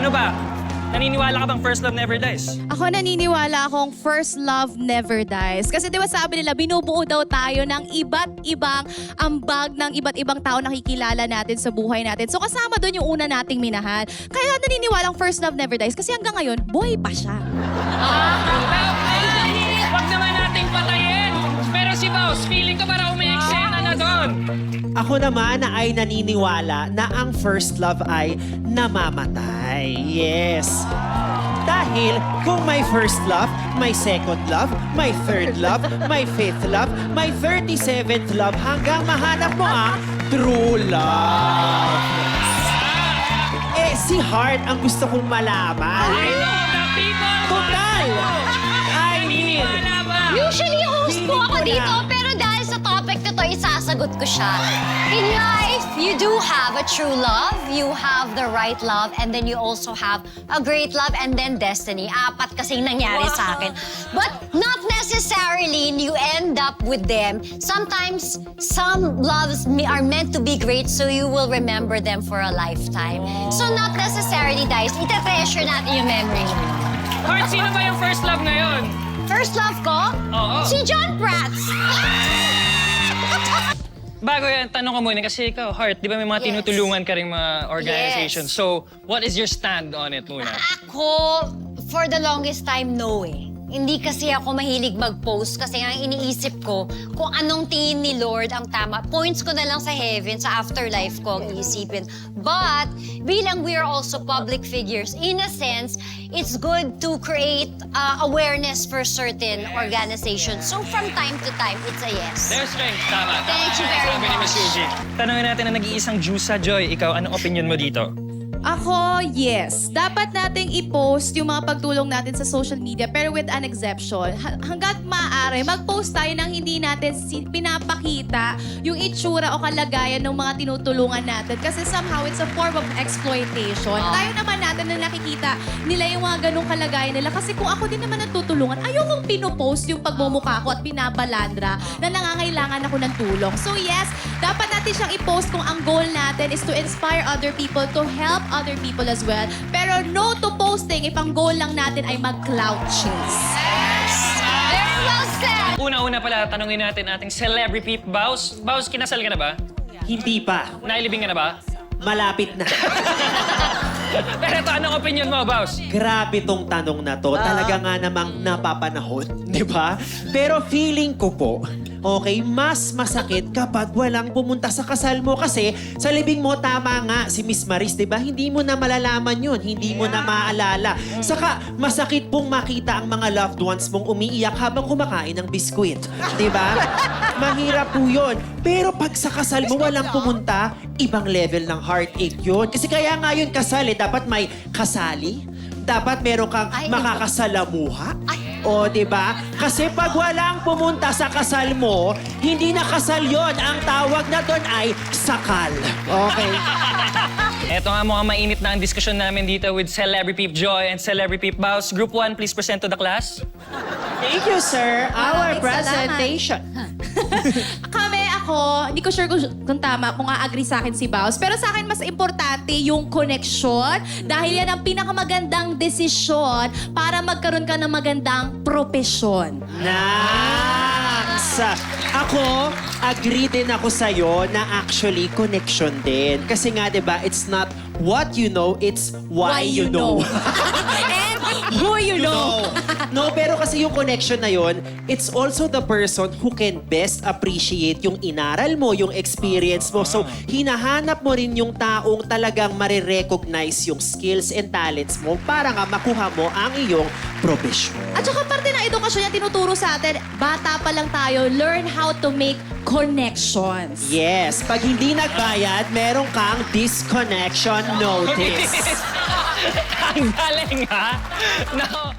Ano ba? Naniniwala ka bang first love never dies? Ako naniniwala akong first love never dies. Kasi di ba sabi nila, binubuo daw tayo ng iba't ibang ambag ng iba't ibang tao nakikilala natin sa buhay natin. So kasama doon yung una nating minahal. Kaya naniniwala ang first love never dies kasi hanggang ngayon, buhay pa siya. Huwag naman nating patayin! Pero si Boss, feeling ko para may eksena na doon. Ako naman na ay naniniwala na ang first love ay namamatay. Yes. Dahil kung may first love, may second love, may third love, may fifth love, may 37th love hanggang mahanap mo ang true love. Eh, si Heart ang gusto kong malaman. I know the people Total! I mean, Naniniwala ba? Usually, host po ako Hindi ko dito, na. pero dahil sa topic na to, isasagot ko siya. In life, you do have a true love, you have the right love, and then you also have a great love, and then destiny. Apat kasing nangyari sa akin. But not necessarily you end up with them. Sometimes, some loves are meant to be great, so you will remember them for a lifetime. So not necessarily, guys, ita-treasure natin yung memory mo. Heart, sino ba yung first love na yun? First love ko? Oo. Si John Prats. Bago yan, tanong ko muna kasi ikaw, Heart, di ba may mga Yes. tinutulungan ka rin mga organizations? Yes. So, what is your stand on it muna? Ako, for the longest time, no eh. Hindi kasi ako mahilig mag-post kasi nga iniisip ko kung anong tingin ni Lord ang tama. Points ko na lang sa heaven, sa afterlife ko ang iisipin. But, bilang we are also public figures, in a sense, it's good to create awareness for certain organizations. So, from time to time, it's a yes. There's strength, tama. Thank you very Sabi ni Miss much. Eugene. Tanungin natin ang nag-iisang Juice Joy. Ikaw, anong opinion mo dito? Ako, yes. Dapat nating i-post yung mga pagtulong natin sa social media pero with an exception. Hanggat maaari, mag-post tayo nang hindi natin pinapakita yung itsura o kalagayan ng mga tinutulungan natin kasi somehow it's a form of exploitation. Tayo naman natin na nakikita nila yung mga ganong kalagayan nila kasi kung ako din naman natutulungan, ayokong pinopost yung pagmumukha ko at binabalandra na nangangailangan ako ng tulong. So yes, dapat natin siyang i-post kung ang goal natin is to inspire other people, to help other people as well. Pero no to posting if ang goal lang natin ay mag-clout chase. Very well said. Una-una pala, tanungin natin ating celebrity Baus. Baus, kinasal ka na ba? hindi pa. Nailibing ka na ba? Malapit na. Pero ito, anong opinion mo, Baus? Grabe tong tanong na to. Talaga nga namang napapanahon, di ba? Pero feeling ko po, okay, mas masakit kapag walang pumunta sa kasal mo kasi sa libing mo, tama nga si Miss Maris, di ba? Hindi mo na malalaman yun, hindi mo na maaalala. Saka masakit pong makita ang mga loved ones mong umiiyak habang kumakain ng biskwit, di ba? Mahirap po yun. Pero pag sa kasal mo walang pumunta, ibang level ng heartache yun. Kasi kaya nga yun kasal dapat may kasali. Dapat meron kang Ay, makakasalamuha. Ay. O, di ba? Kasi pag walang pumunta sa kasal mo, hindi na kasal yon. Ang tawag na doon ay sakal. Okay? Ito nga mukhang mainit na ang diskusyon namin dito with Celebrity Peep Joy and Celebrity Peep Baus. Group 1, please present to the class. Thank you, sir. Our Maraming presentation. Ako, hindi ko sure kung tama, kung a-agree sa akin si Baus. Pero sa akin, mas importante yung connection dahil yan ang pinakamagandang desisyon para magkaroon ka ng magandang propesyon. Nice! Ako, agree din ako sa'yo na actually connection din. Kasi nga, di ba, it's not what you know, it's why you know. And who you know. No, pero kasi yung connection na yon, it's also the person who can best appreciate yung inaral mo, yung experience mo. So, hinahanap mo rin yung taong talagang marirecognize yung skills and talents mo para nga makuha mo ang iyong profession. At saka parte ng edukasyon yan tinuturo sa atin, bata pa lang tayo, learn how to make connections. Yes, pag hindi nagbayad, meron kang disconnection notice. Ang galing, ha? No.